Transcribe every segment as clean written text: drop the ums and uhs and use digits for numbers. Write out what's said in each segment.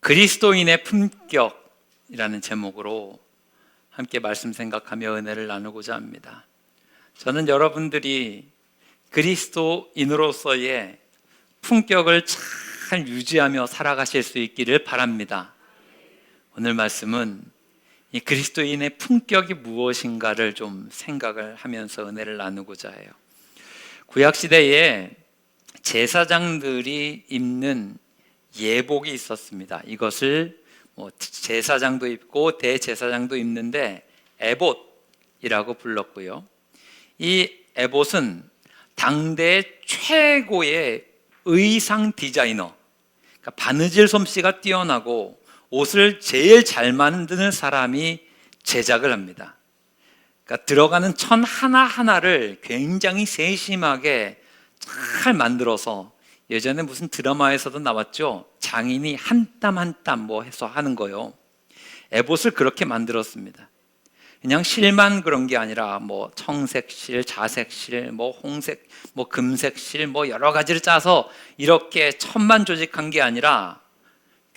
그리스도인의 품격이라는 제목으로 함께 말씀 생각하며 은혜를 나누고자 합니다. 저는 여러분들이 그리스도인으로서의 품격을 잘 유지하며 살아가실 수 있기를 바랍니다. 오늘 말씀은 이 그리스도인의 품격이 무엇인가를 좀 생각을 하면서 은혜를 나누고자 해요. 구약시대에 제사장들이 입는 예복이 있었습니다. 이것을 제사장도 입고 대제사장도 입는데 에봇이라고 불렀고요. 이 에봇은 당대 최고의 의상 디자이너, 그러니까 바느질 솜씨가 뛰어나고 옷을 제일 잘 만드는 사람이 제작을 합니다. 그러니까 들어가는 천 하나하나를 굉장히 세심하게 잘 만들어서, 예전에 무슨 드라마에서도 나왔죠. 장인이 한 땀 한 땀 해서 하는 거요. 에봇을 그렇게 만들었습니다. 그냥 실만 그런 게 아니라 청색실, 자색실, 홍색, 금색실 여러 가지를 짜서 이렇게 천만 조직한 게 아니라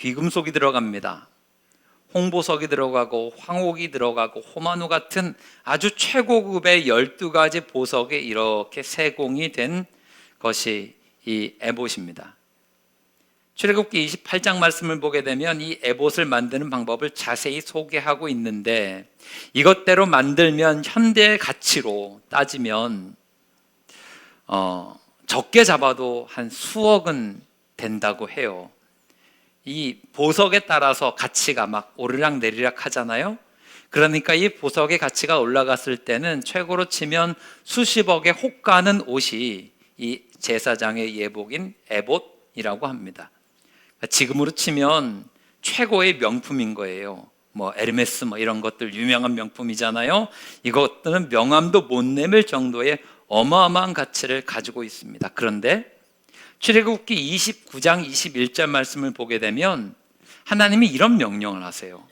귀금속이 들어갑니다. 홍보석이 들어가고 황옥이 들어가고 호마노 같은 아주 최고급의 12가지 보석이 이렇게 세공이 된 것이 이 에봇입니다. 출애굽기 28장 말씀을 보게 되면 이 에봇을 만드는 방법을 자세히 소개하고 있는데, 이것대로 만들면 현대의 가치로 따지면 적게 잡아도 한 수억은 된다고 해요. 이 보석에 따라서 가치가 막 오르락 내리락 하잖아요. 그러니까 이 보석의 가치가 올라갔을 때는 최고로 치면 수십억에 혹가는 옷이 이 제사장의 예복인 에봇이라고 합니다. 지금으로 치면 최고의 명품인 거예요. 에르메스 이런 것들 유명한 명품이잖아요. 이것들은 명함도 못 내밀 정도의 어마어마한 가치를 가지고 있습니다. 그런데 출애굽기 29장 21절 말씀을 보게 되면 하나님이 이런 명령을 하세요.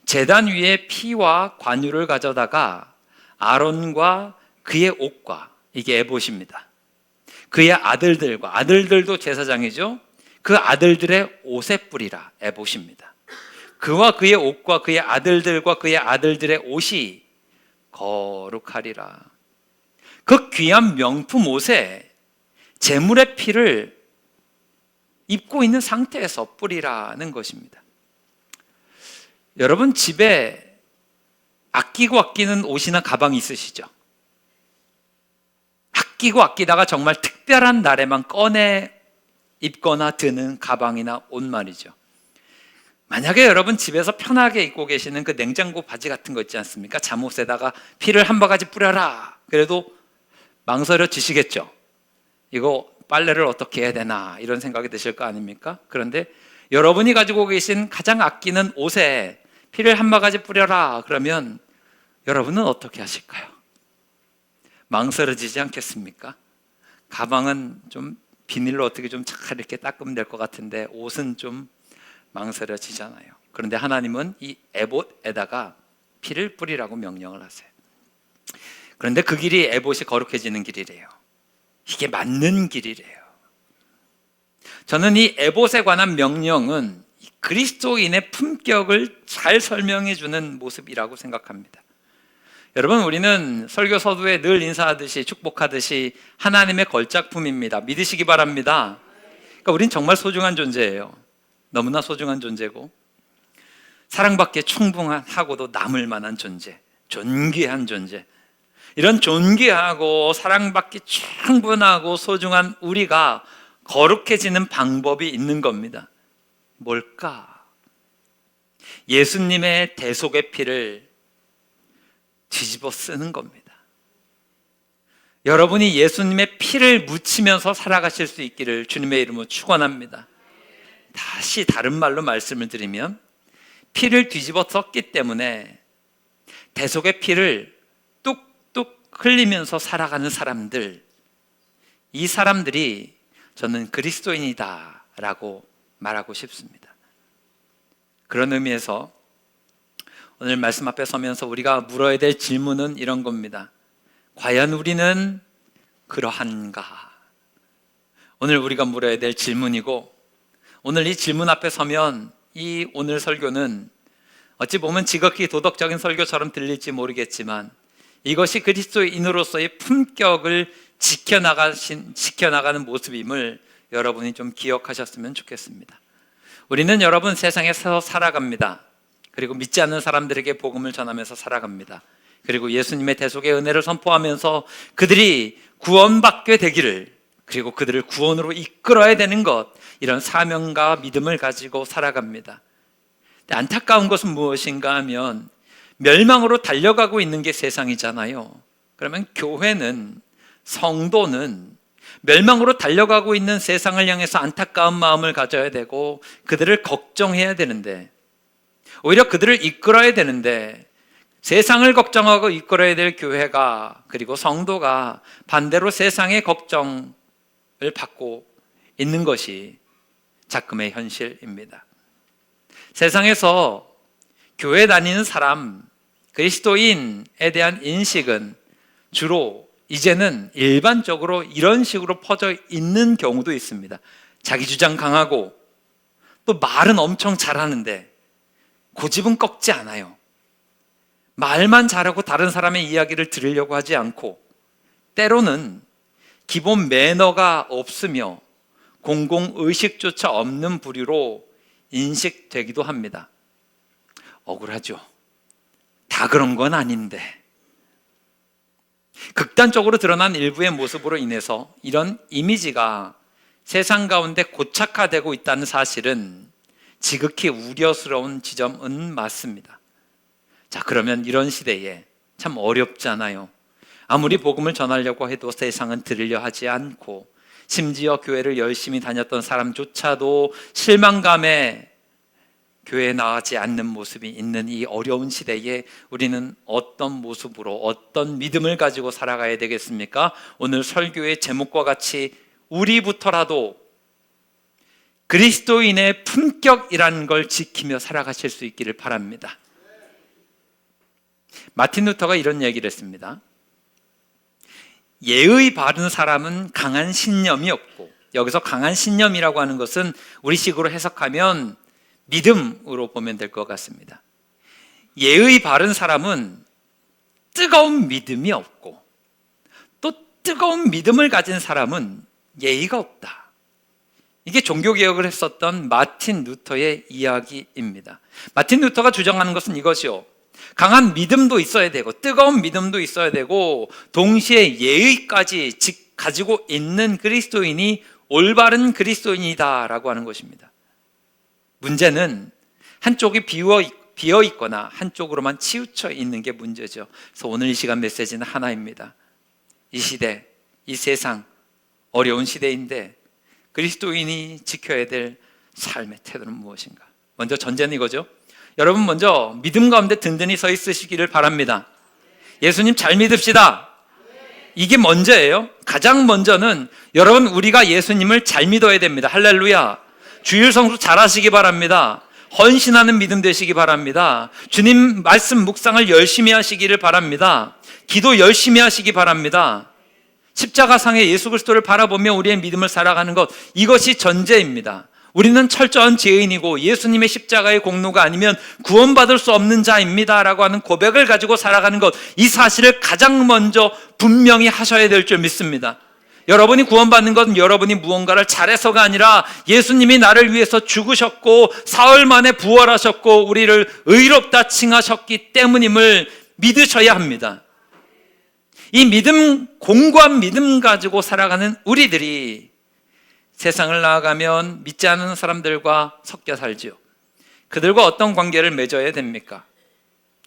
제단 위에 피와 관유를 가져다가 아론과 그의 옷과, 이게 에봇입니다, 그의 아들들도 제사장이죠. 그 아들들의 옷에 뿌리라. 에봇입니다. 그와 그의 옷과 그의 아들들과 그의 아들들의 옷이 거룩하리라. 그 귀한 명품 옷에 제물의 피를 입고 있는 상태에서 뿌리라는 것입니다. 여러분 집에 아끼는 옷이나 가방이 있으시죠? 아끼다가 정말 특별한 날에만 꺼내 입거나 드는 가방이나 옷 말이죠. 만약에 여러분 집에서 편하게 입고 계시는 그 냉장고 바지 같은 거 있지 않습니까? 잠옷에다가 피를 한 바가지 뿌려라. 그래도 망설여지시겠죠. 이거 빨래를 어떻게 해야 되나 이런 생각이 드실 거 아닙니까? 그런데 여러분이 가지고 계신 가장 아끼는 옷에 피를 한 바가지 뿌려라 그러면 여러분은 어떻게 하실까요? 망설여지지 않겠습니까? 가방은 좀 비닐로 어떻게 좀 잘 이렇게 닦으면 될 것 같은데 옷은 좀 망설여지잖아요. 그런데 하나님은 이 에봇에다가 피를 뿌리라고 명령을 하세요. 그런데 그 길이 에봇이 거룩해지는 길이래요. 이게 맞는 길이래요. 저는 이 에봇에 관한 명령은 그리스도인의 품격을 잘 설명해 주는 모습이라고 생각합니다. 여러분, 우리는 설교 서두에 늘 인사하듯이 축복하듯이 하나님의 걸작품입니다. 믿으시기 바랍니다. 그러니까 우린 정말 소중한 존재예요. 너무나 소중한 존재고 사랑받기에 충분하고도 남을 만한 존재, 존귀한 존재. 이런 존귀하고 사랑받기 충분하고 소중한 우리가 거룩해지는 방법이 있는 겁니다. 뭘까? 예수님의 대속의 피를 뒤집어 쓰는 겁니다. 여러분이 예수님의 피를 묻히면서 살아가실 수 있기를 주님의 이름으로 축원합니다. 다시 다른 말로 말씀을 드리면 피를 뒤집어 썼기 때문에 대속의 피를 뚝뚝 흘리면서 살아가는 사람들, 이 사람들이 저는 그리스도인이다 라고 말하고 싶습니다. 그런 의미에서 오늘 말씀 앞에 서면서 우리가 물어야 될 질문은 이런 겁니다. 과연 우리는 그러한가? 오늘 우리가 물어야 될 질문이고 오늘 이 질문 앞에 서면 이 오늘 설교는 어찌 보면 지극히 도덕적인 설교처럼 들릴지 모르겠지만 이것이 그리스도인으로서의 품격을 지켜나가는 모습임을 여러분이 좀 기억하셨으면 좋겠습니다. 우리는 여러분 세상에서 살아갑니다. 그리고 믿지 않는 사람들에게 복음을 전하면서 살아갑니다. 그리고 예수님의 대속의 은혜를 선포하면서 그들이 구원받게 되기를, 그리고 그들을 구원으로 이끌어야 되는 것, 이런 사명과 믿음을 가지고 살아갑니다. 근데 안타까운 것은 무엇인가 하면 멸망으로 달려가고 있는 게 세상이잖아요. 그러면 교회는, 성도는 멸망으로 달려가고 있는 세상을 향해서 안타까운 마음을 가져야 되고 그들을 걱정해야 되는데, 오히려 그들을 이끌어야 되는데, 세상을 걱정하고 이끌어야 될 교회가, 그리고 성도가 반대로 세상의 걱정을 받고 있는 것이 작금의 현실입니다. 세상에서 교회 다니는 사람, 그리스도인에 대한 인식은 주로 이제는 일반적으로 이런 식으로 퍼져 있는 경우도 있습니다. 자기 주장 강하고 또 말은 엄청 잘하는데 고집은 꺾지 않아요. 말만 잘하고 다른 사람의 이야기를 들으려고 하지 않고, 때로는 기본 매너가 없으며 공공의식조차 없는 부류로 인식되기도 합니다. 억울하죠. 다 그런 건 아닌데. 극단적으로 드러난 일부의 모습으로 인해서 이런 이미지가 세상 가운데 고착화되고 있다는 사실은 지극히 우려스러운 지점은 맞습니다. 자, 그러면 이런 시대에 참 어렵잖아요. 아무리 복음을 전하려고 해도 세상은 들으려 하지 않고, 심지어 교회를 열심히 다녔던 사람조차도 실망감에 교회에 나가지 않는 모습이 있는 이 어려운 시대에 우리는 어떤 모습으로, 어떤 믿음을 가지고 살아가야 되겠습니까? 오늘 설교의 제목과 같이 우리부터라도 그리스도인의 품격이라는 걸 지키며 살아가실 수 있기를 바랍니다. 마틴 루터가 이런 얘기를 했습니다. 예의 바른 사람은 강한 신념이 없고, 여기서 강한 신념이라고 하는 것은 우리식으로 해석하면 믿음으로 보면 될 것 같습니다. 예의 바른 사람은 뜨거운 믿음이 없고, 또 뜨거운 믿음을 가진 사람은 예의가 없다. 이게 종교개혁을 했었던 마틴 루터의 이야기입니다. 마틴 루터가 주장하는 것은 이것이요, 강한 믿음도 있어야 되고 뜨거운 믿음도 있어야 되고 동시에 예의까지 가지고 있는 그리스도인이 올바른 그리스도인이다라고 하는 것입니다. 문제는 한쪽이 비어 있거나 한쪽으로만 치우쳐 있는 게 문제죠. 그래서 오늘 이 시간 메시지는 하나입니다. 이 시대, 이 세상 어려운 시대인데 그리스도인이 지켜야 될 삶의 태도는 무엇인가? 먼저 전제는 이거죠. 여러분 먼저 믿음 가운데 든든히 서 있으시기를 바랍니다. 예수님 잘 믿읍시다. 이게 먼저예요. 가장 먼저는 여러분, 우리가 예수님을 잘 믿어야 됩니다. 할렐루야. 주일 성수 잘 하시기 바랍니다. 헌신하는 믿음 되시기 바랍니다. 주님 말씀 묵상을 열심히 하시기를 바랍니다. 기도 열심히 하시기 바랍니다. 십자가상의 예수 그리스도를 바라보며 우리의 믿음을 살아가는 것, 이것이 전제입니다. 우리는 철저한 죄인이고 예수님의 십자가의 공로가 아니면 구원받을 수 없는 자입니다 라고 하는 고백을 가지고 살아가는 것, 이 사실을 가장 먼저 분명히 하셔야 될 줄 믿습니다. 여러분이 구원받는 것은 여러분이 무언가를 잘해서가 아니라 예수님이 나를 위해서 죽으셨고 사흘 만에 부활하셨고 우리를 의롭다 칭하셨기 때문임을 믿으셔야 합니다. 이 믿음, 공고한 믿음 가지고 살아가는 우리들이 세상을 나아가면 믿지 않는 사람들과 섞여 살지요. 그들과 어떤 관계를 맺어야 됩니까?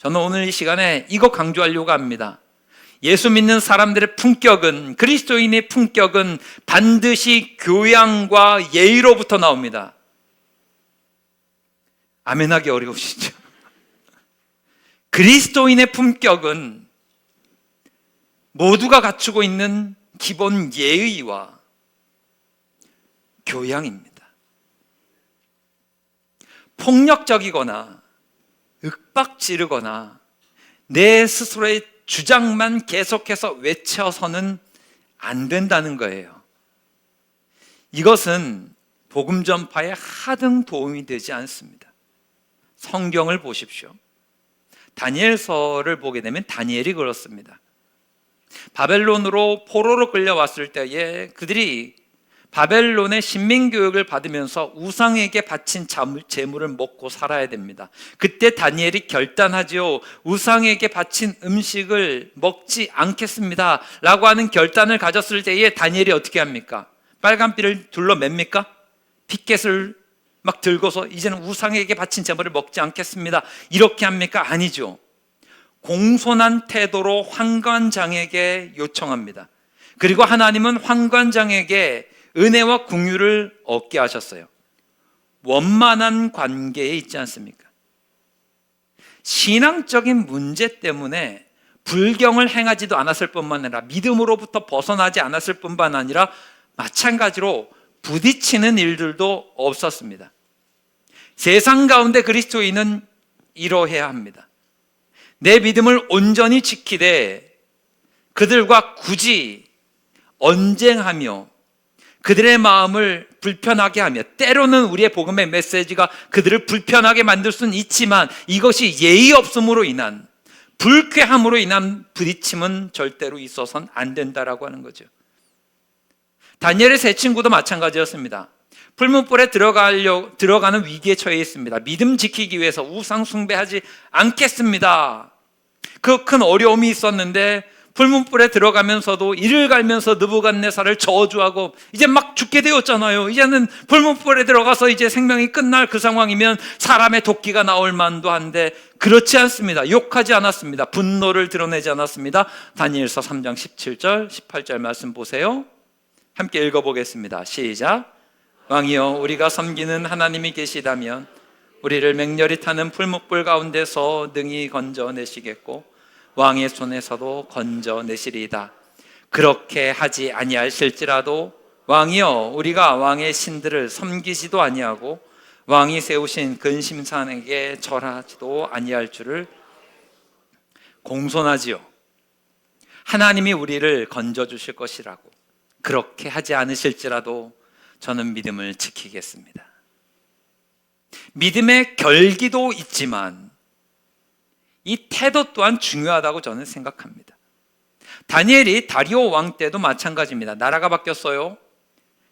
저는 오늘 이 시간에 이거 강조하려고 합니다. 예수 믿는 사람들의 품격은, 그리스도인의 품격은 반드시 교양과 예의로부터 나옵니다. 아멘하기 어려우시죠? 그리스도인의 품격은 모두가 갖추고 있는 기본 예의와 교양입니다. 폭력적이거나 윽박 지르거나 내 스스로의 주장만 계속해서 외쳐서는 안 된다는 거예요. 이것은 복음 전파에 하등 도움이 되지 않습니다. 성경을 보십시오. 다니엘서를 보게 되면 다니엘이 그렇습니다. 바벨론으로 포로로 끌려왔을 때에 그들이 바벨론의 신민교육을 받으면서 우상에게 바친 재물을 먹고 살아야 됩니다. 그때 다니엘이 결단하지요. 우상에게 바친 음식을 먹지 않겠습니다 라고 하는 결단을 가졌을 때에 다니엘이 어떻게 합니까? 빨간 띠를 둘러맵니까? 핏겟을 막 들고서 이제는 우상에게 바친 재물을 먹지 않겠습니다 이렇게 합니까? 아니죠. 공손한 태도로 환관장에게 요청합니다. 그리고 하나님은 환관장에게 은혜와 긍휼을 얻게 하셨어요. 원만한 관계에 있지 않습니까? 신앙적인 문제 때문에 불경을 행하지도 않았을 뿐만 아니라 믿음으로부터 벗어나지 않았을 뿐만 아니라 마찬가지로 부딪히는 일들도 없었습니다. 세상 가운데 그리스도인은 이러해야 합니다. 내 믿음을 온전히 지키되 그들과 굳이 언쟁하며 그들의 마음을 불편하게 하며, 때로는 우리의 복음의 메시지가 그들을 불편하게 만들 수는 있지만 이것이 예의 없음으로 인한, 불쾌함으로 인한 부딪힘은 절대로 있어서는 안 된다라고 하는 거죠. 다니엘의 세 친구도 마찬가지였습니다. 풀문불에 들어가는 위기에 처해 있습니다. 믿음 지키기 위해서 우상 숭배하지 않겠습니다. 그 큰 어려움이 있었는데 풀문불에 들어가면서도 이를 갈면서 느부갓네살을 저주하고 이제 막 죽게 되었잖아요. 이제는 풀문불에 들어가서 이제 생명이 끝날 그 상황이면 사람의 도끼가 나올 만도 한데 그렇지 않습니다. 욕하지 않았습니다. 분노를 드러내지 않았습니다. 다니엘서 3장 17절 18절 말씀 보세요. 함께 읽어보겠습니다. 시작. 왕이여, 우리가 섬기는 하나님이 계시다면 우리를 맹렬히 타는 풀무불 가운데서 능히 건져내시겠고 왕의 손에서도 건져내시리이다. 그렇게 하지 아니하실지라도 왕이여, 우리가 왕의 신들을 섬기지도 아니하고 왕이 세우신 근심산에게 절하지도 아니할 줄을 공손하지요. 하나님이 우리를 건져주실 것이라고. 그렇게 하지 않으실지라도 저는 믿음을 지키겠습니다. 믿음의 결기도 있지만 이 태도 또한 중요하다고 저는 생각합니다. 다니엘이 다리오 왕 때도 마찬가지입니다. 나라가 바뀌었어요.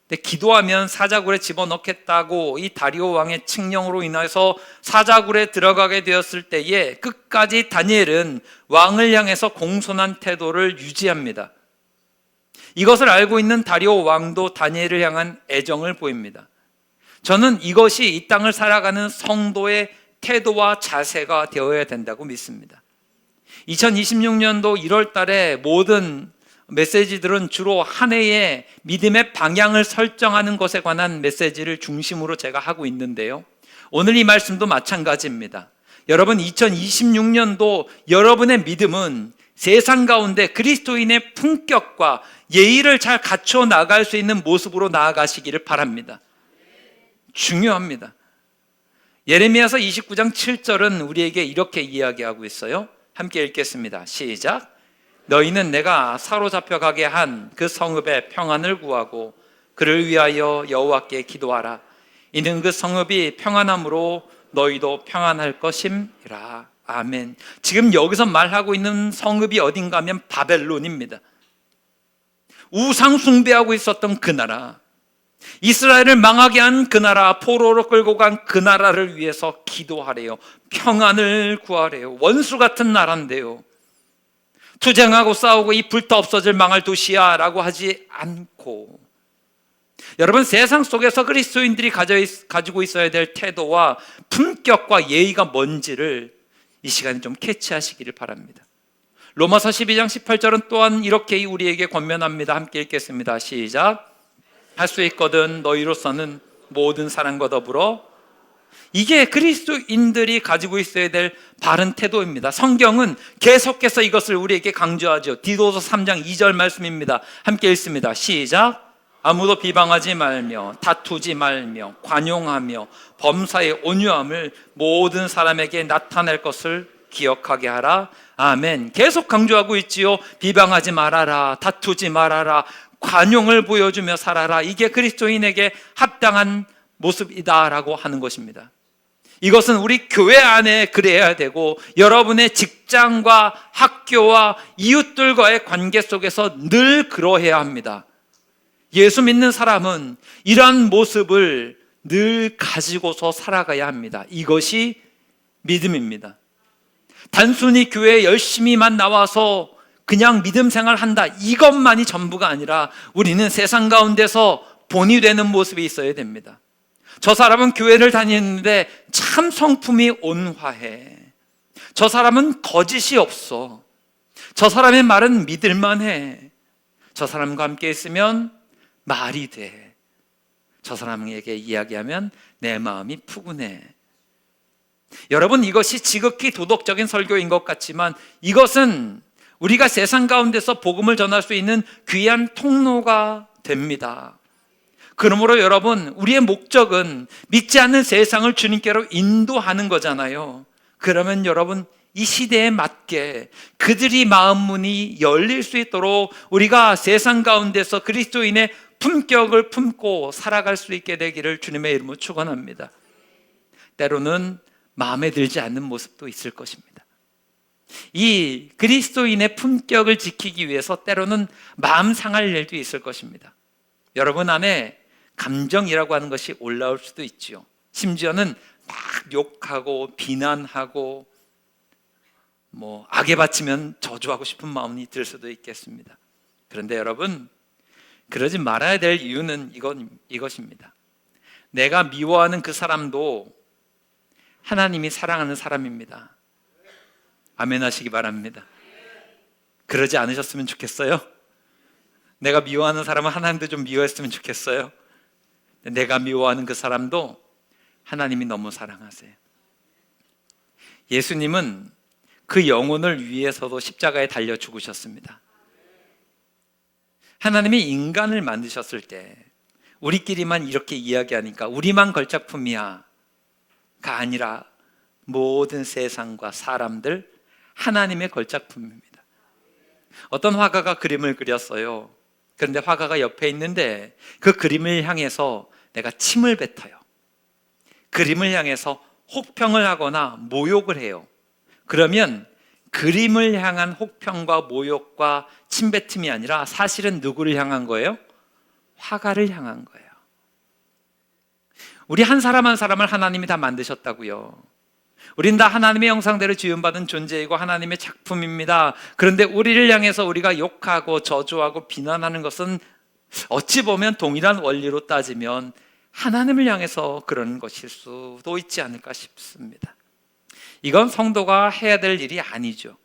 근데 기도하면 사자굴에 집어넣겠다고 이 다리오 왕의 칙령으로 인해서 사자굴에 들어가게 되었을 때에 끝까지 다니엘은 왕을 향해서 공손한 태도를 유지합니다. 이것을 알고 있는 다리오 왕도 다니엘을 향한 애정을 보입니다. 저는 이것이 이 땅을 살아가는 성도의 태도와 자세가 되어야 된다고 믿습니다. 2026년도 1월 달에 모든 메시지들은 주로 한 해의 믿음의 방향을 설정하는 것에 관한 메시지를 중심으로 제가 하고 있는데요. 오늘 이 말씀도 마찬가지입니다. 여러분, 2026년도 여러분의 믿음은 세상 가운데 그리스도인의 품격과 예의를 잘 갖춰 나갈 수 있는 모습으로 나아가시기를 바랍니다. 중요합니다. 예레미야서 29장 7절은 우리에게 이렇게 이야기하고 있어요. 함께 읽겠습니다. 시작. 너희는 내가 사로잡혀 가게 한 그 성읍의 평안을 구하고 그를 위하여 여호와께 기도하라. 이는 그 성읍이 평안함으로 너희도 평안할 것임이라. 아멘. 지금 여기서 말하고 있는 성읍이 어딘가 하면 바벨론입니다. 우상 숭배하고 있었던 그 나라, 이스라엘을 망하게 한 그 나라, 포로로 끌고 간 그 나라를 위해서 기도하래요. 평안을 구하래요. 원수 같은 나라인데요, 투쟁하고 싸우고 이 불타 없어질 망할 도시야 라고 하지 않고, 여러분, 세상 속에서 그리스도인들이 가지고 있어야 될 태도와 품격과 예의가 뭔지를 이 시간에 좀 캐치하시기를 바랍니다. 로마서 12장 18절은 또한 이렇게 우리에게 권면합니다. 함께 읽겠습니다. 시작. 할 수 있거든 너희로서는 모든 사람과 더불어. 이게 그리스도인들이 가지고 있어야 될 바른 태도입니다. 성경은 계속해서 이것을 우리에게 강조하죠. 디도서 3장 2절 말씀입니다. 함께 읽습니다. 시작. 아무도 비방하지 말며 다투지 말며 관용하며 범사의 온유함을 모든 사람에게 나타낼 것을 기억하게 하라. 아멘. 계속 강조하고 있지요. 비방하지 말아라, 다투지 말아라, 관용을 보여주며 살아라. 이게 그리스도인에게 합당한 모습이다라고 하는 것입니다. 이것은 우리 교회 안에 그래야 되고 여러분의 직장과 학교와 이웃들과의 관계 속에서 늘 그러해야 합니다. 예수 믿는 사람은 이러한 모습을 늘 가지고서 살아가야 합니다. 이것이 믿음입니다. 단순히 교회에 열심히만 나와서 그냥 믿음 생활한다, 이것만이 전부가 아니라 우리는 세상 가운데서 본이 되는 모습이 있어야 됩니다. 저 사람은 교회를 다니는데 참 성품이 온화해. 저 사람은 거짓이 없어. 저 사람의 말은 믿을만해. 저 사람과 함께 있으면 말이 돼. 저 사람에게 이야기하면 내 마음이 푸근해. 여러분, 이것이 지극히 도덕적인 설교인 것 같지만 이것은 우리가 세상 가운데서 복음을 전할 수 있는 귀한 통로가 됩니다. 그러므로 여러분, 우리의 목적은 믿지 않는 세상을 주님께로 인도하는 거잖아요. 그러면 여러분, 이 시대에 맞게 그들이 마음 문이 열릴 수 있도록 우리가 세상 가운데서 그리스도인의 품격을 품고 살아갈 수 있게 되기를 주님의 이름으로 축원합니다. 때로는 마음에 들지 않는 모습도 있을 것입니다. 이 그리스도인의 품격을 지키기 위해서 때로는 마음 상할 일도 있을 것입니다. 여러분 안에 감정이라고 하는 것이 올라올 수도 있죠. 심지어는 막 욕하고 비난하고 악에 바치면 저주하고 싶은 마음이 들 수도 있겠습니다. 그런데 여러분, 그러지 말아야 될 이유는 이것입니다. 내가 미워하는 그 사람도 하나님이 사랑하는 사람입니다. 아멘 하시기 바랍니다. 그러지 않으셨으면 좋겠어요? 내가 미워하는 사람은 하나님도 좀 미워했으면 좋겠어요? 내가 미워하는 그 사람도 하나님이 너무 사랑하세요. 예수님은 그 영혼을 위해서도 십자가에 달려 죽으셨습니다. 하나님이 인간을 만드셨을 때 우리끼리만 이렇게 이야기하니까 우리만 걸작품이야 가 아니라 모든 세상과 사람들, 하나님의 걸작품입니다. 어떤 화가가 그림을 그렸어요. 그런데 화가가 옆에 있는데 그 그림을 향해서 내가 침을 뱉어요. 그림을 향해서 혹평을 하거나 모욕을 해요. 그러면 그림을 향한 혹평과 모욕과 침뱉음이 아니라 사실은 누구를 향한 거예요? 화가를 향한 거예요. 우리 한 사람 한 사람을 하나님이 다 만드셨다고요. 우린 다 하나님의 형상대로 지음받은 존재이고 하나님의 작품입니다. 그런데 우리를 향해서 우리가 욕하고 저주하고 비난하는 것은 어찌 보면 동일한 원리로 따지면 하나님을 향해서 그런 것일 수도 있지 않을까 싶습니다. 이건 성도가 해야 될 일이 아니죠.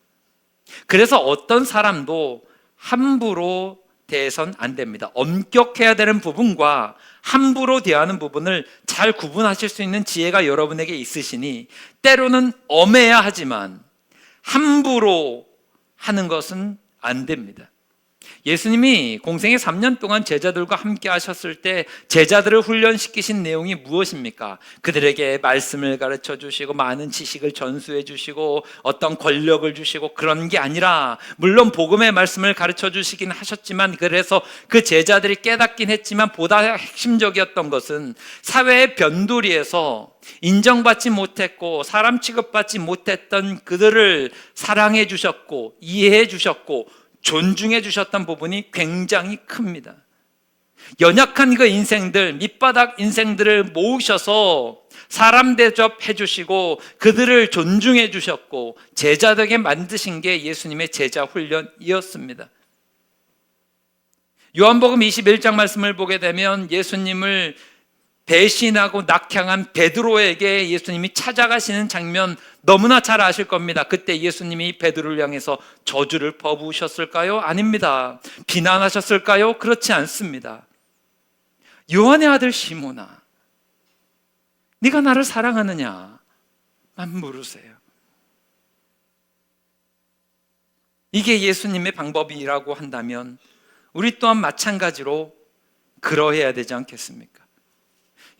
그래서 어떤 사람도 함부로 대해선 안 됩니다. 엄격해야 되는 부분과 함부로 대하는 부분을 잘 구분하실 수 있는 지혜가 여러분에게 있으시니 때로는 엄해야 하지만 함부로 하는 것은 안 됩니다. 예수님이 공생애 3년 동안 제자들과 함께 하셨을 때 제자들을 훈련시키신 내용이 무엇입니까? 그들에게 말씀을 가르쳐 주시고 많은 지식을 전수해 주시고 어떤 권력을 주시고 그런 게 아니라, 물론 복음의 말씀을 가르쳐 주시긴 하셨지만 그래서 그 제자들이 깨닫긴 했지만 보다 핵심적이었던 것은 사회의 변두리에서 인정받지 못했고 사람 취급받지 못했던 그들을 사랑해 주셨고 이해해 주셨고 존중해 주셨던 부분이 굉장히 큽니다. 연약한 그 인생들, 밑바닥 인생들을 모으셔서 사람 대접해 주시고 그들을 존중해 주셨고 제자되게 만드신 게 예수님의 제자 훈련이었습니다. 요한복음 21장 말씀을 보게 되면 예수님을 배신하고 낙향한 베드로에게 예수님이 찾아가시는 장면 너무나 잘 아실 겁니다. 그때 예수님이 베드로를 향해서 저주를 퍼부으셨을까요? 아닙니다. 비난하셨을까요? 그렇지 않습니다. 요한의 아들 시몬아, 네가 나를 사랑하느냐? 만 물으세요. 이게 예수님의 방법이라고 한다면 우리 또한 마찬가지로 그러해야 되지 않겠습니까?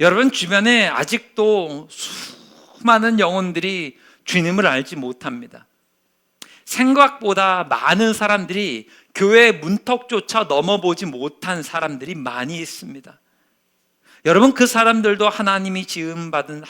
여러분 주변에 아직도 수많은 영혼들이 주님을 알지 못합니다. 생각보다 많은 사람들이 교회의 문턱조차 넘어보지 못한 사람들이 많이 있습니다. 여러분, 그 사람들도 하나님의 지음받은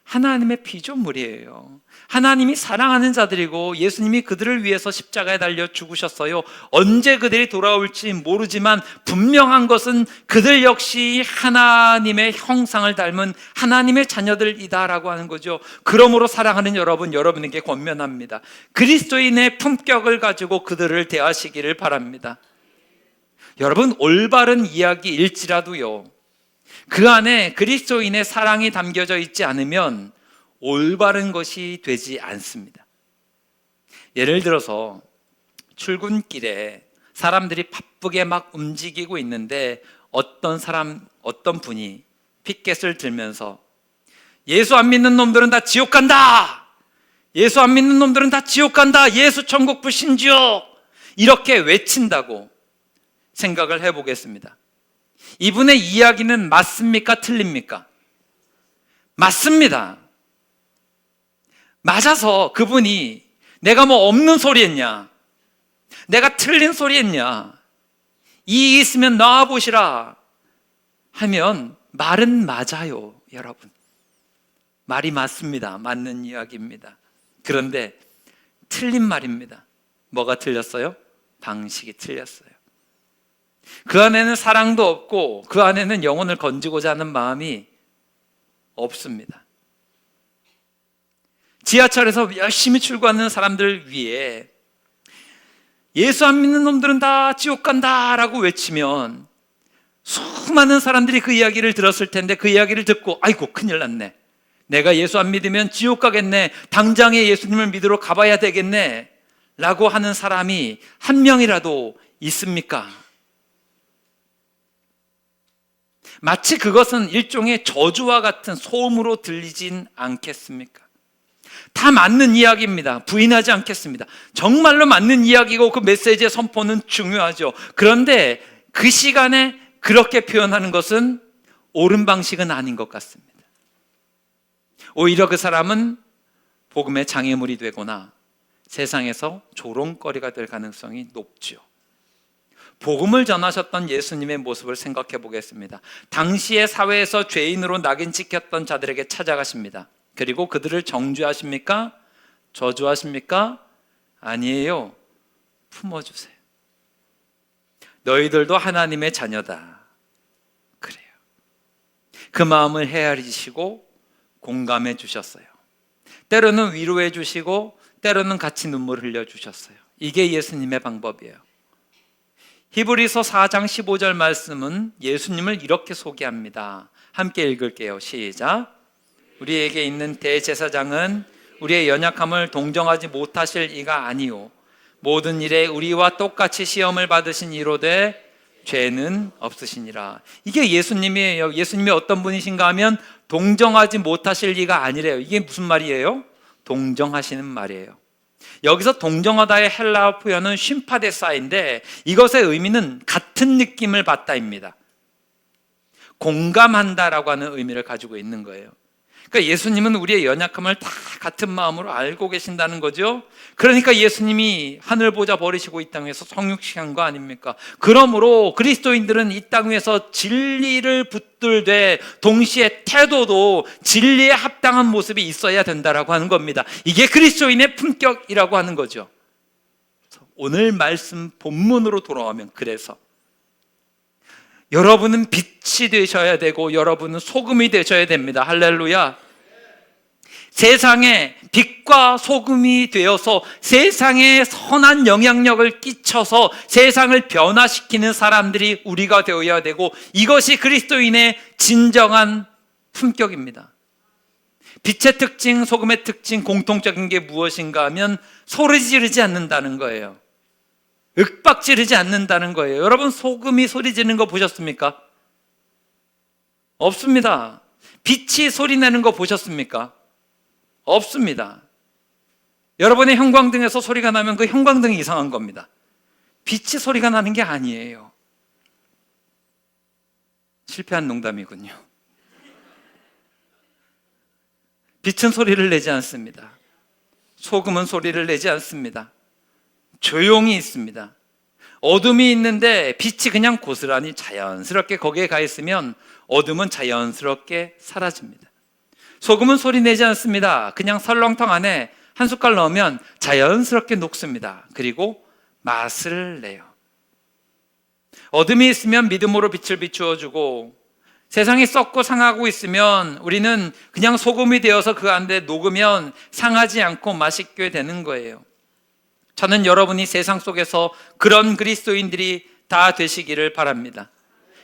하나님의 피조물이에요. 하나님이 사랑하는 자들이고 예수님이 그들을 위해서 십자가에 달려 죽으셨어요. 언제 그들이 돌아올지 모르지만 분명한 것은 그들 역시 하나님의 형상을 닮은 하나님의 자녀들이다라고 하는 거죠. 그러므로 사랑하는 여러분, 여러분에게 권면합니다. 그리스도인의 품격을 가지고 그들을 대하시기를 바랍니다. 여러분, 올바른 이야기일지라도요, 그 안에 그리스도인의 사랑이 담겨져 있지 않으면 올바른 것이 되지 않습니다. 예를 들어서 출근길에 사람들이 바쁘게 막 움직이고 있는데 어떤 분이 피켓을 들면서 예수 안 믿는 놈들은 다 지옥 간다! 예수 안 믿는 놈들은 다 지옥 간다! 예수 천국 불신지옥! 이렇게 외친다고 생각을 해보겠습니다. 이분의 이야기는 맞습니까? 틀립니까? 맞습니다. 맞아서 그분이 내가 뭐 없는 소리 했냐? 내가 틀린 소리 했냐? 이 있으면 나와보시라 하면 말은 맞아요, 여러분. 말이 맞습니다. 맞는 이야기입니다. 그런데 틀린 말입니다. 뭐가 틀렸어요? 방식이 틀렸어요. 그 안에는 사랑도 없고 그 안에는 영혼을 건지고자 하는 마음이 없습니다. 지하철에서 열심히 출구하는 사람들 위해 예수 안 믿는 놈들은 다 지옥 간다 라고 외치면 수많은 사람들이 그 이야기를 들었을 텐데, 그 이야기를 듣고 아이고 큰일 났네, 내가 예수 안 믿으면 지옥 가겠네, 당장에 예수님을 믿으러 가봐야 되겠네 라고 하는 사람이 한 명이라도 있습니까? 마치 그것은 일종의 저주와 같은 소음으로 들리진 않겠습니까? 다 맞는 이야기입니다. 부인하지 않겠습니다. 정말로 맞는 이야기고 그 메시지의 선포는 중요하죠. 그런데 그 시간에 그렇게 표현하는 것은 옳은 방식은 아닌 것 같습니다. 오히려 그 사람은 복음의 장애물이 되거나 세상에서 조롱거리가 될 가능성이 높죠. 복음을 전하셨던 예수님의 모습을 생각해 보겠습니다. 당시의 사회에서 죄인으로 낙인 찍혔던 자들에게 찾아가십니다. 그리고 그들을 정죄하십니까? 저주하십니까? 아니에요. 품어주세요. 너희들도 하나님의 자녀다. 그래요. 그 마음을 헤아리시고 공감해 주셨어요. 때로는 위로해 주시고 때로는 같이 눈물 흘려 주셨어요. 이게 예수님의 방법이에요. 히브리서 4장 15절 말씀은 예수님을 이렇게 소개합니다. 함께 읽을게요. 시작. 우리에게 있는 대제사장은 우리의 연약함을 동정하지 못하실 이가 아니요 모든 일에 우리와 똑같이 시험을 받으신 이로되 죄는 없으시니라. 이게 예수님이에요. 예수님이 어떤 분이신가 하면 동정하지 못하실 이가 아니래요. 이게 무슨 말이에요? 동정하시는 말이에요. 여기서 동정하다의 헬라어 표현은 쉼파데사인데 이것의 의미는 같은 느낌을 받다입니다. 공감한다라고 하는 의미를 가지고 있는 거예요. 그러니까 예수님은 우리의 연약함을 다 같은 마음으로 알고 계신다는 거죠. 그러니까 예수님이 하늘 보좌 버리시고 이 땅에서 성육시한 거 아닙니까? 그러므로 그리스도인들은 이 땅 위에서 진리를 붙들되 동시에 태도도 진리에 합당한 모습이 있어야 된다라고 하는 겁니다. 이게 그리스도인의 품격이라고 하는 거죠. 오늘 말씀 본문으로 돌아오면, 그래서 여러분은 빛이 되셔야 되고 여러분은 소금이 되셔야 됩니다. 할렐루야. 세상에 빛과 소금이 되어서 세상에 선한 영향력을 끼쳐서 세상을 변화시키는 사람들이 우리가 되어야 되고, 이것이 그리스도인의 진정한 품격입니다. 빛의 특징, 소금의 특징, 공통적인 게 무엇인가 하면 소리 지르지 않는다는 거예요. 윽박 지르지 않는다는 거예요. 여러분, 소금이 소리 지르는 거 보셨습니까? 없습니다. 빛이 소리 내는 거 보셨습니까? 없습니다. 여러분의 형광등에서 소리가 나면 그 형광등이 이상한 겁니다. 빛이 소리가 나는 게 아니에요. 실패한 농담이군요. 빛은 소리를 내지 않습니다. 소금은 소리를 내지 않습니다. 조용히 있습니다. 어둠이 있는데 빛이 그냥 고스란히 자연스럽게 거기에 가 있으면 어둠은 자연스럽게 사라집니다. 소금은 소리 내지 않습니다. 그냥 설렁탕 안에 한 숟갈 넣으면 자연스럽게 녹습니다. 그리고 맛을 내요. 어둠이 있으면 믿음으로 빛을 비추어주고, 세상이 썩고 상하고 있으면 우리는 그냥 소금이 되어서 그 안에 녹으면 상하지 않고 맛있게 되는 거예요. 저는 여러분이 세상 속에서 그런 그리스도인들이 다 되시기를 바랍니다.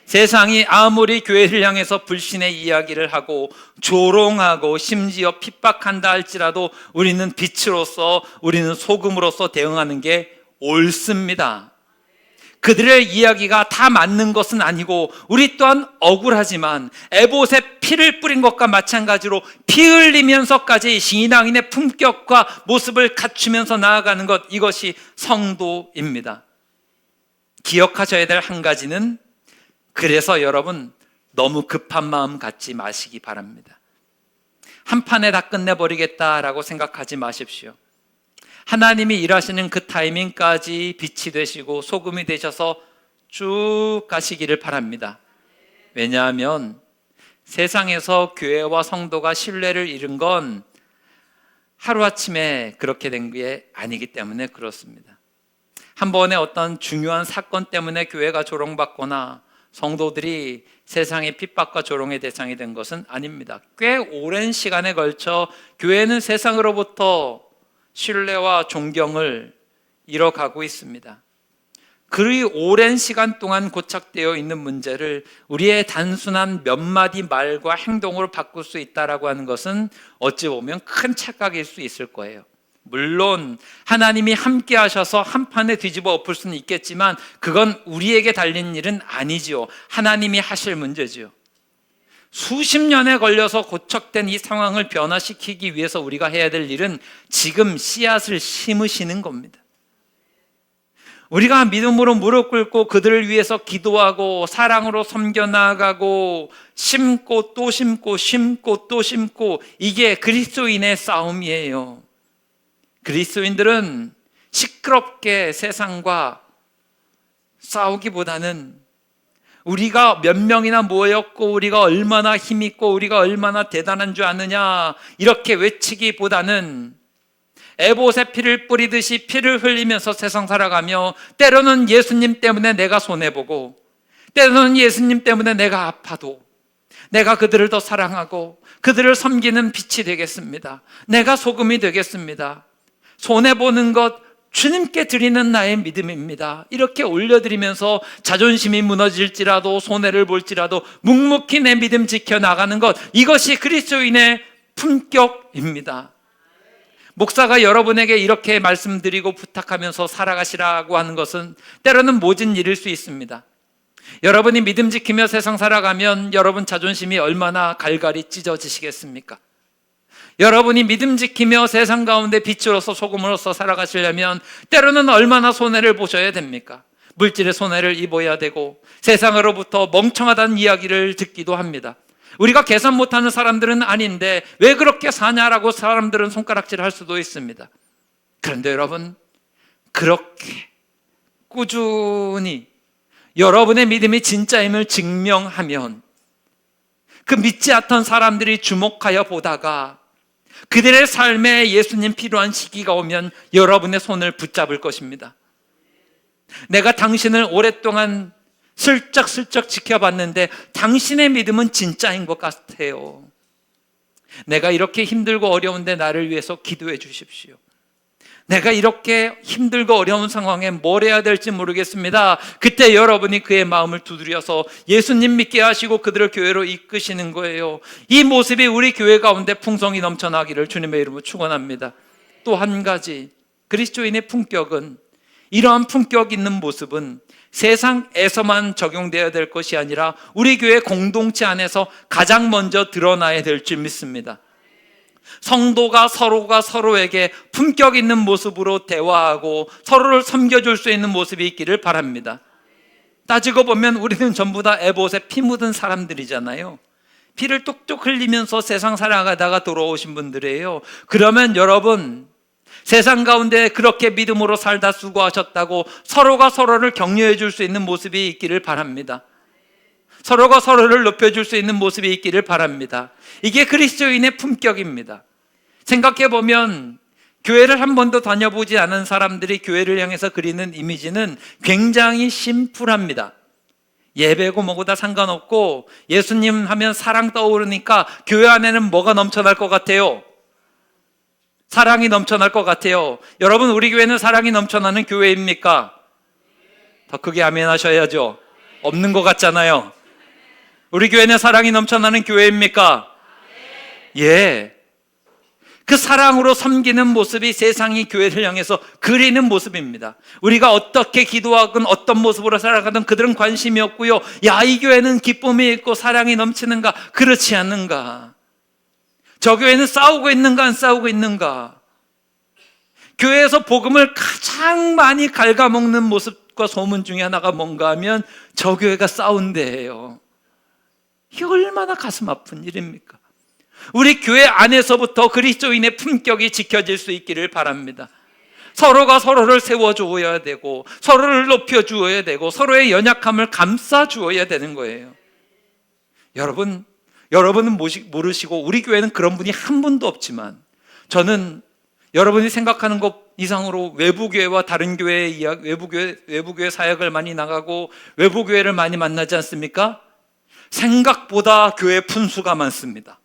세상이 아무리 교회를 향해서 불신의 이야기를 하고 조롱하고 심지어 핍박한다 할지라도 우리는 빛으로서, 우리는 소금으로서 대응하는 게 옳습니다. 그들의 이야기가 다 맞는 것은 아니고 우리 또한 억울하지만 에봇에 피를 뿌린 것과 마찬가지로 피 흘리면서까지 신앙인의 품격과 모습을 갖추면서 나아가는 것, 이것이 성도입니다. 기억하셔야 될 한 가지는, 그래서 여러분 너무 급한 마음 갖지 마시기 바랍니다. 한 판에 다 끝내버리겠다라고 생각하지 마십시오. 하나님이 일하시는 그 타이밍까지 빛이 되시고 소금이 되셔서 쭉 가시기를 바랍니다. 왜냐하면 세상에서 교회와 성도가 신뢰를 잃은 건 하루아침에 그렇게 된 게 아니기 때문에 그렇습니다. 한 번의 어떤 중요한 사건 때문에 교회가 조롱받거나 성도들이 세상의 핍박과 조롱의 대상이 된 것은 아닙니다. 꽤 오랜 시간에 걸쳐 교회는 세상으로부터 신뢰와 존경을 잃어가고 있습니다. 그리 오랜 시간 동안 고착되어 있는 문제를 우리의 단순한 몇 마디 말과 행동으로 바꿀 수 있다라고 하는 것은 어찌 보면 큰 착각일 수 있을 거예요. 물론 하나님이 함께 하셔서 한 판에 뒤집어 엎을 수는 있겠지만 그건 우리에게 달린 일은 아니지요. 하나님이 하실 문제지요. 수십 년에 걸려서 고착된 이 상황을 변화시키기 위해서 우리가 해야 될 일은 지금 씨앗을 심으시는 겁니다. 우리가 믿음으로 무릎 꿇고 그들을 위해서 기도하고 사랑으로 섬겨 나아가고 심고 또 심고 심고 또 심고, 이게 그리스도인의 싸움이에요. 그리스도인들은 시끄럽게 세상과 싸우기보다는 우리가 몇 명이나 모였고 우리가 얼마나 힘있고 우리가 얼마나 대단한 줄 아느냐 이렇게 외치기보다는 에봇에 피를 뿌리듯이 피를 흘리면서 세상 살아가며, 때로는 예수님 때문에 내가 손해보고 때로는 예수님 때문에 내가 아파도 내가 그들을 더 사랑하고 그들을 섬기는 빛이 되겠습니다. 내가 소금이 되겠습니다. 손해보는 것 주님께 드리는 나의 믿음입니다. 이렇게 올려드리면서 자존심이 무너질지라도 손해를 볼지라도 묵묵히 내 믿음 지켜나가는 것, 이것이 그리스도인의 품격입니다. 목사가 여러분에게 이렇게 말씀드리고 부탁하면서 살아가시라고 하는 것은 때로는 모진 일일 수 있습니다. 여러분이 믿음 지키며 세상 살아가면 여러분 자존심이 얼마나 갈갈이 찢어지시겠습니까? 여러분이 믿음 지키며 세상 가운데 빛으로서 소금으로서 살아가시려면 때로는 얼마나 손해를 보셔야 됩니까? 물질의 손해를 입어야 되고 세상으로부터 멍청하다는 이야기를 듣기도 합니다. 우리가 계산 못하는 사람들은 아닌데 왜 그렇게 사냐라고 사람들은 손가락질을 할 수도 있습니다. 그런데 여러분, 그렇게 꾸준히 여러분의 믿음이 진짜임을 증명하면 그 믿지 않던 사람들이 주목하여 보다가 그들의 삶에 예수님 필요한 시기가 오면 여러분의 손을 붙잡을 것입니다. 내가 당신을 오랫동안 슬쩍슬쩍 지켜봤는데 당신의 믿음은 진짜인 것 같아요. 내가 이렇게 힘들고 어려운데 나를 위해서 기도해 주십시오. 내가 이렇게 힘들고 어려운 상황에 뭘 해야 될지 모르겠습니다. 그때 여러분이 그의 마음을 두드려서 예수님 믿게 하시고 그들을 교회로 이끄시는 거예요. 이 모습이 우리 교회 가운데 풍성이 넘쳐나기를 주님의 이름으로 축원합니다. 또 한 가지, 그리스도인의 품격은, 이러한 품격 있는 모습은 세상에서만 적용되어야 될 것이 아니라 우리 교회 공동체 안에서 가장 먼저 드러나야 될 줄 믿습니다. 성도가 서로가 서로에게 품격 있는 모습으로 대화하고 서로를 섬겨줄 수 있는 모습이 있기를 바랍니다. 따지고 보면 우리는 전부 다 에봇에 피 묻은 사람들이잖아요. 피를 뚝뚝 흘리면서 세상 살아가다가 돌아오신 분들이에요. 그러면 여러분, 세상 가운데 그렇게 믿음으로 살다 수고하셨다고 서로가 서로를 격려해 줄 수 있는 모습이 있기를 바랍니다. 서로가 서로를 높여줄 수 있는 모습이 있기를 바랍니다. 이게 그리스도인의 품격입니다. 생각해보면 교회를 한 번도 다녀보지 않은 사람들이 교회를 향해서 그리는 이미지는 굉장히 심플합니다. 예배고 뭐고 다 상관없고 예수님 하면 사랑 떠오르니까 교회 안에는 뭐가 넘쳐날 것 같아요? 사랑이 넘쳐날 것 같아요. 여러분, 우리 교회는 사랑이 넘쳐나는 교회입니까? 더 크게 아멘 하셔야죠. 없는 것 같잖아요. 우리 교회는 사랑이 넘쳐나는 교회입니까? 예. 그 사랑으로 섬기는 모습이 세상이 교회를 향해서 그리는 모습입니다. 우리가 어떻게 기도하건 어떤 모습으로 살아가든 그들은 관심이 없고요. 야, 이 교회는 기쁨이 있고 사랑이 넘치는가? 그렇지 않는가? 저 교회는 싸우고 있는가? 안 싸우고 있는가? 교회에서 복음을 가장 많이 갉아먹는 모습과 소문 중에 하나가 뭔가 하면 저 교회가 싸운 데예요. 이게 얼마나 가슴 아픈 일입니까? 우리 교회 안에서부터 그리스도인의 품격이 지켜질 수 있기를 바랍니다. 서로가 서로를 세워주어야 되고 서로를 높여주어야 되고 서로의 연약함을 감싸주어야 되는 거예요. 여러분은 모르시고 우리 교회는 그런 분이 한 분도 없지만 저는 여러분이 생각하는 것 이상으로 외부교회와 다른 교회의 이야기, 외부교회 사역을 많이 나가고 외부교회를 많이 만나지 않습니까? 생각보다 교회 분수가 많습니다.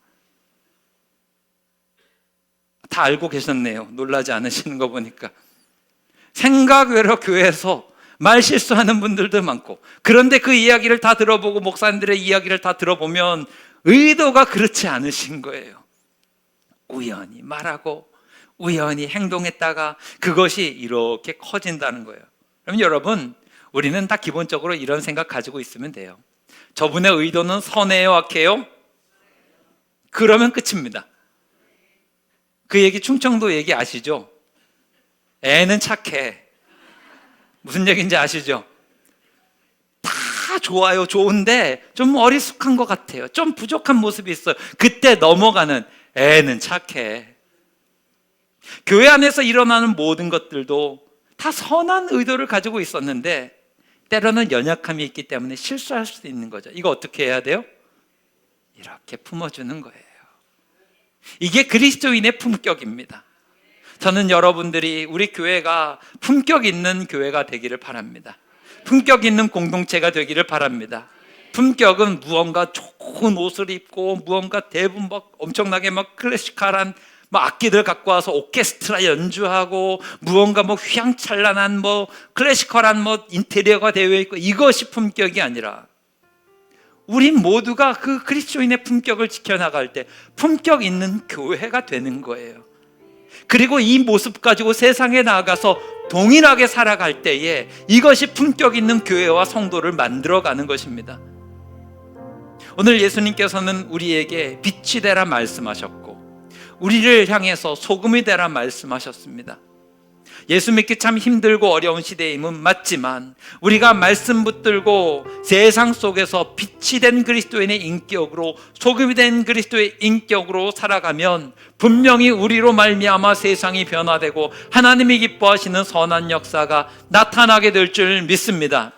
다 알고 계셨네요. 놀라지 않으시는 거 보니까. 생각외로 교회에서 말 실수하는 분들도 많고, 그런데 그 이야기를 다 들어보고 목사님들의 이야기를 다 들어보면 의도가 그렇지 않으신 거예요. 우연히 말하고 우연히 행동했다가 그것이 이렇게 커진다는 거예요. 그럼 여러분, 우리는 다 기본적으로 이런 생각 가지고 있으면 돼요. 저분의 의도는 선해요, 악해요? 그러면 끝입니다. 그 얘기 충청도 얘기 아시죠? 애는 착해. 무슨 얘기인지 아시죠? 다 좋아요, 좋은데 좀 어리숙한 것 같아요. 좀 부족한 모습이 있어요. 그때 넘어가는 애는 착해. 교회 안에서 일어나는 모든 것들도 다 선한 의도를 가지고 있었는데 때로는 연약함이 있기 때문에 실수할 수도 있는 거죠. 이거 어떻게 해야 돼요? 이렇게 품어주는 거예요. 이게 그리스도인의 품격입니다. 저는 여러분들이 우리 교회가 품격 있는 교회가 되기를 바랍니다. 품격 있는 공동체가 되기를 바랍니다. 품격은 무언가 좋은 옷을 입고 무언가 대부분 막 엄청나게 막 클래식한 악기들 갖고 와서 오케스트라 연주하고 무언가 휘황찬란한 클래시컬한 인테리어가 되어 있고 이것이 품격이 아니라 우리 모두가 그 그리스도인의 품격을 지켜나갈 때 품격 있는 교회가 되는 거예요. 그리고 이 모습 가지고 세상에 나아가서 동일하게 살아갈 때에 이것이 품격 있는 교회와 성도를 만들어가는 것입니다. 오늘 예수님께서는 우리에게 빛이 되라 말씀하셨고 우리를 향해서 소금이 되라 말씀하셨습니다. 예수 믿기 참 힘들고 어려운 시대임은 맞지만 우리가 말씀 붙들고 세상 속에서 빛이 된 그리스도인의 인격으로 소금이 된 그리스도의 인격으로 살아가면 분명히 우리로 말미암아 세상이 변화되고 하나님이 기뻐하시는 선한 역사가 나타나게 될 줄 믿습니다.